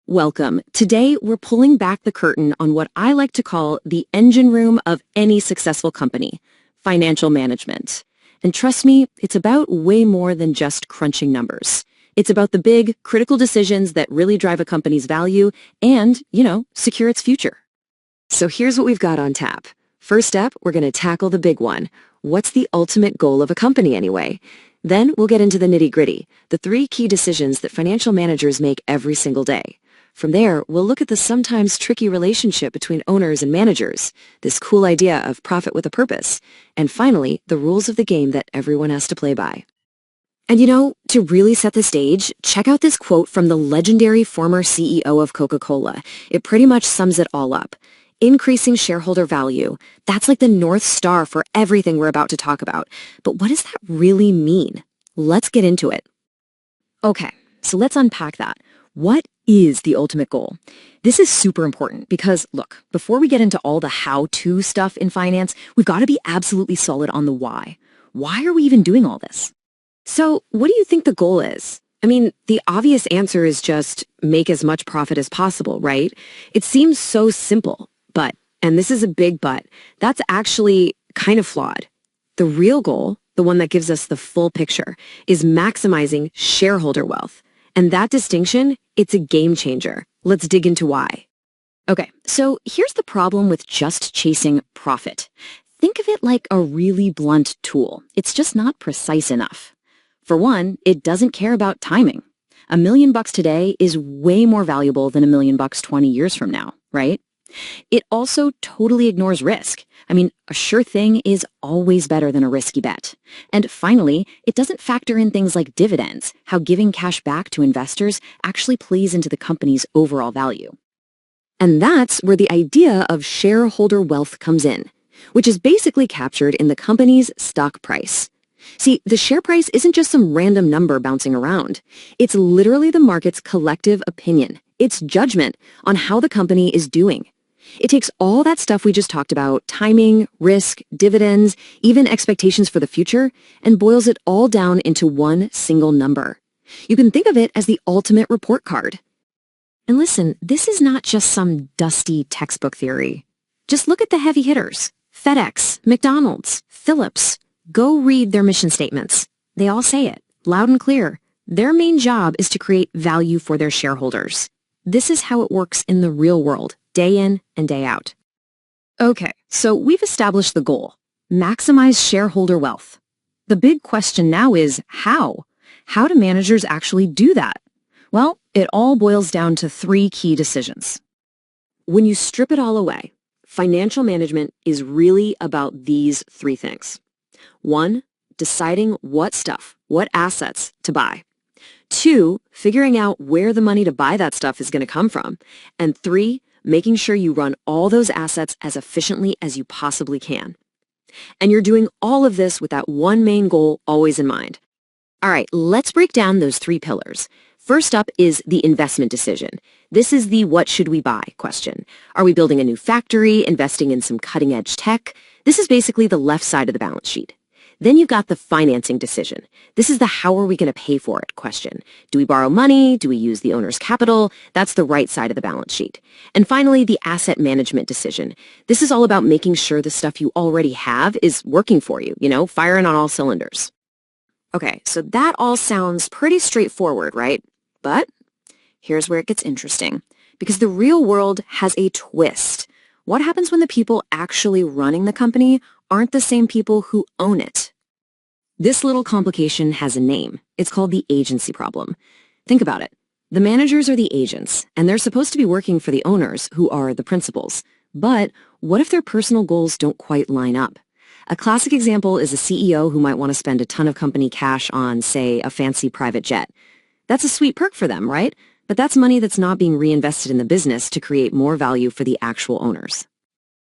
Welcome. Today, we're pulling back the curtain on what I like to call the engine room of any successful company, financial management. And trust me, it's about way more than just crunching numbers. It's about the big, critical decisions that really drive a company's value and, secure its future. So here's what we've got on tap. First up, we're going to tackle the big one. What's the ultimate goal of a company anyway? Then we'll get into the nitty-gritty, the 3 key decisions that financial managers make every single day. From there, we'll look at the sometimes tricky relationship between owners and managers, this cool idea of profit with a purpose, and finally, the rules of the game that everyone has to play by. And to really set the stage, check out this quote from the legendary former CEO of Coca-Cola. It pretty much sums it all up. Increasing shareholder value, that's like the North Star for everything we're about to talk about. But what does that really mean? Let's get into it. Okay, so let's unpack that. What is the ultimate goal? This is super important because, look, before we get into all the how-to stuff in finance, we've got to be absolutely solid on the why. Why are we even doing all this? So, what do you think the goal is? I mean, the obvious answer is just make as much profit as possible, right? It seems so simple, but, and this is a big but, that's actually kind of flawed. The real goal, the one that gives us the full picture, is maximizing shareholder wealth. And that distinction, it's a game changer. Let's dig into why. Okay, so here's the problem with just chasing profit. Think of it like a really blunt tool. It's just not precise enough. For one, it doesn't care about timing. $1 million today is way more valuable than $1 million 20 years from now, right? It also totally ignores risk. I mean, a sure thing is always better than a risky bet. And finally, it doesn't factor in things like dividends, how giving cash back to investors actually plays into the company's overall value. And that's where the idea of shareholder wealth comes in, which is basically captured in the company's stock price. See, the share price isn't just some random number bouncing around. It's literally the market's collective opinion, its judgment on how the company is doing. It takes all that stuff we just talked about, timing, risk, dividends, even expectations for the future, and boils it all down into one single number. You can think of it as the ultimate report card. And listen, this is not just some dusty textbook theory. Just look at the heavy hitters. FedEx, McDonald's, Philips. Go read their mission statements. They all say it, loud and clear. Their main job is to create value for their shareholders. This is how it works in the real world, day in and day out. Okay, so we've established the goal, maximize shareholder wealth. The big question now is how? How do managers actually do that? Well, it all boils down to 3 key decisions. When you strip it all away, financial management is really about these 3 things. 1, deciding what stuff, what assets to buy. 2, figuring out where the money to buy that stuff is going to come from. And 3, making sure you run all those assets as efficiently as you possibly can. And you're doing all of this with that one main goal always in mind. All right, let's break down those 3 pillars. First up is the investment decision. This is the what should we buy question. Are we building a new factory, investing in some cutting-edge tech? This is basically the left side of the balance sheet. Then you've got the financing decision. This is the how are we going to pay for it question. Do we borrow money? Do we use the owner's capital? That's the right side of the balance sheet. And finally, the asset management decision. This is all about making sure the stuff you already have is working for you, firing on all cylinders. Okay, so that all sounds pretty straightforward, right? But here's where it gets interesting, because the real world has a twist. What happens when the people actually running the company aren't the same people who own it? This little complication has a name. It's called the agency problem. Think about it. The managers are the agents, and they're supposed to be working for the owners, who are the principals. But what if their personal goals don't quite line up? A classic example is a CEO who might want to spend a ton of company cash on, say, a fancy private jet. That's a sweet perk for them, right? But that's money that's not being reinvested in the business to create more value for the actual owners.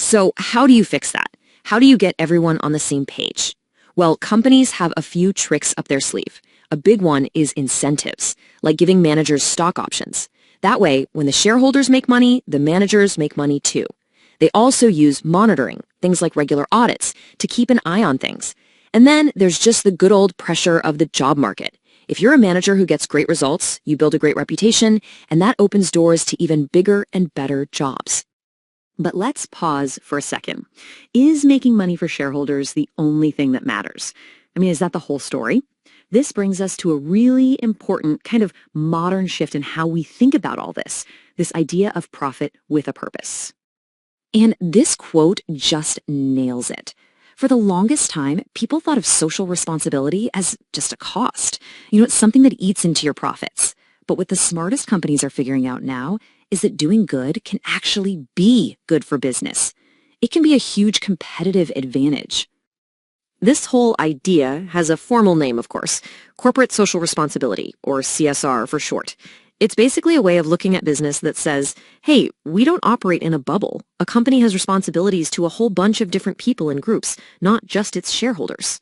So how do you fix that? How do you get everyone on the same page? Well, companies have a few tricks up their sleeve. A big one is incentives, like giving managers stock options. That way, when the shareholders make money, the managers make money too. They also use monitoring, things like regular audits, to keep an eye on things. And then there's just the good old pressure of the job market. If you're a manager who gets great results, you build a great reputation, and that opens doors to even bigger and better jobs. But let's pause for a second. Is making money for shareholders the only thing that matters? I mean, is that the whole story? This brings us to a really important kind of modern shift in how we think about all this idea of profit with a purpose. And this quote just nails it. For the longest time, people thought of social responsibility as just a cost. It's something that eats into your profits. But what the smartest companies are figuring out now is that doing good can actually be good for business. It can be a huge competitive advantage. This whole idea has a formal name, of course, corporate social responsibility, or CSR for short. It's basically a way of looking at business that says, hey, we don't operate in a bubble. A company has responsibilities to a whole bunch of different people and groups, not just its shareholders.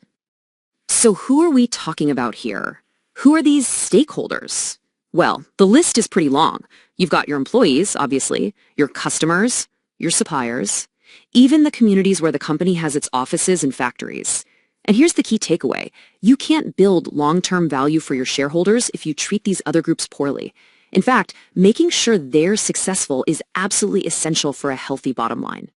So who are we talking about here? Who are these stakeholders? Well, the list is pretty long. You've got your employees, obviously, your customers, your suppliers, even the communities where the company has its offices and factories. And here's the key takeaway. You can't build long-term value for your shareholders if you treat these other groups poorly. In fact, making sure they're successful is absolutely essential for a healthy bottom line.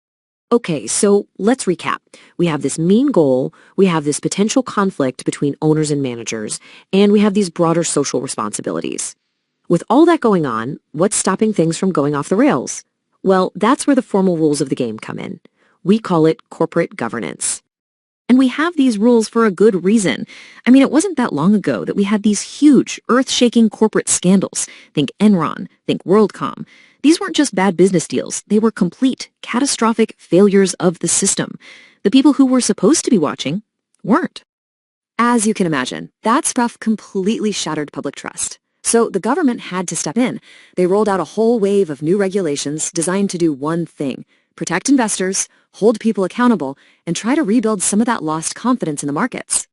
Okay, so let's recap. We have this main goal, we have this potential conflict between owners and managers, and we have these broader social responsibilities. With all that going on, what's stopping things from going off the rails? Well, that's where the formal rules of the game come in. We call it corporate governance. And we have these rules for a good reason. I mean, it wasn't that long ago that we had these huge, earth-shaking corporate scandals. Think Enron, think WorldCom. These weren't just bad business deals. They were complete, catastrophic failures of the system. The people who were supposed to be watching weren't. As you can imagine, that stuff completely shattered public trust. So the government had to step in. They rolled out a whole wave of new regulations designed to do one thing: protect investors, hold people accountable, and try to rebuild some of that lost confidence in the markets.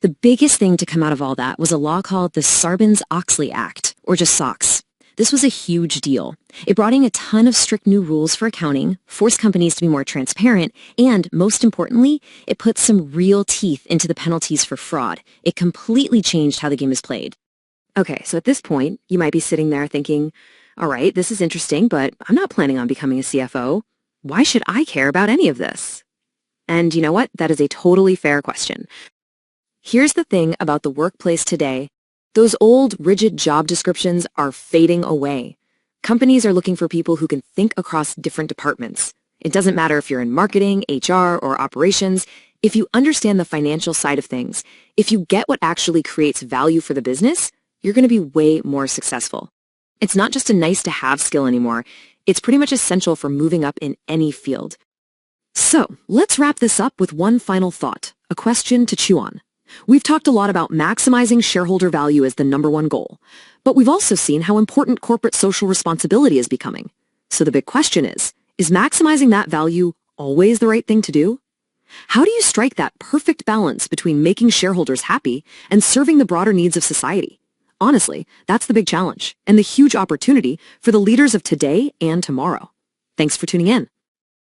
The biggest thing to come out of all that was a law called the Sarbanes-Oxley Act, or just SOX. This was a huge deal. It brought in a ton of strict new rules for accounting, forced companies to be more transparent, and, most importantly, it put some real teeth into the penalties for fraud. It completely changed how the game is played. Okay, so at this point, you might be sitting there thinking, all right, this is interesting, but I'm not planning on becoming a CFO. Why should I care about any of this? And you know what? That is a totally fair question. Here's the thing about the workplace today. Those old, rigid job descriptions are fading away. Companies are looking for people who can think across different departments. It doesn't matter if you're in marketing, HR, or operations. If you understand the financial side of things, if you get what actually creates value for the business, you're going to be way more successful. It's not just a nice-to-have skill anymore. It's pretty much essential for moving up in any field. So, let's wrap this up with one final thought, a question to chew on. We've talked a lot about maximizing shareholder value as the #1 goal, but we've also seen how important corporate social responsibility is becoming. So the big question is maximizing that value always the right thing to do? How do you strike that perfect balance between making shareholders happy and serving the broader needs of society? Honestly, that's the big challenge and the huge opportunity for the leaders of today and tomorrow. Thanks for tuning in.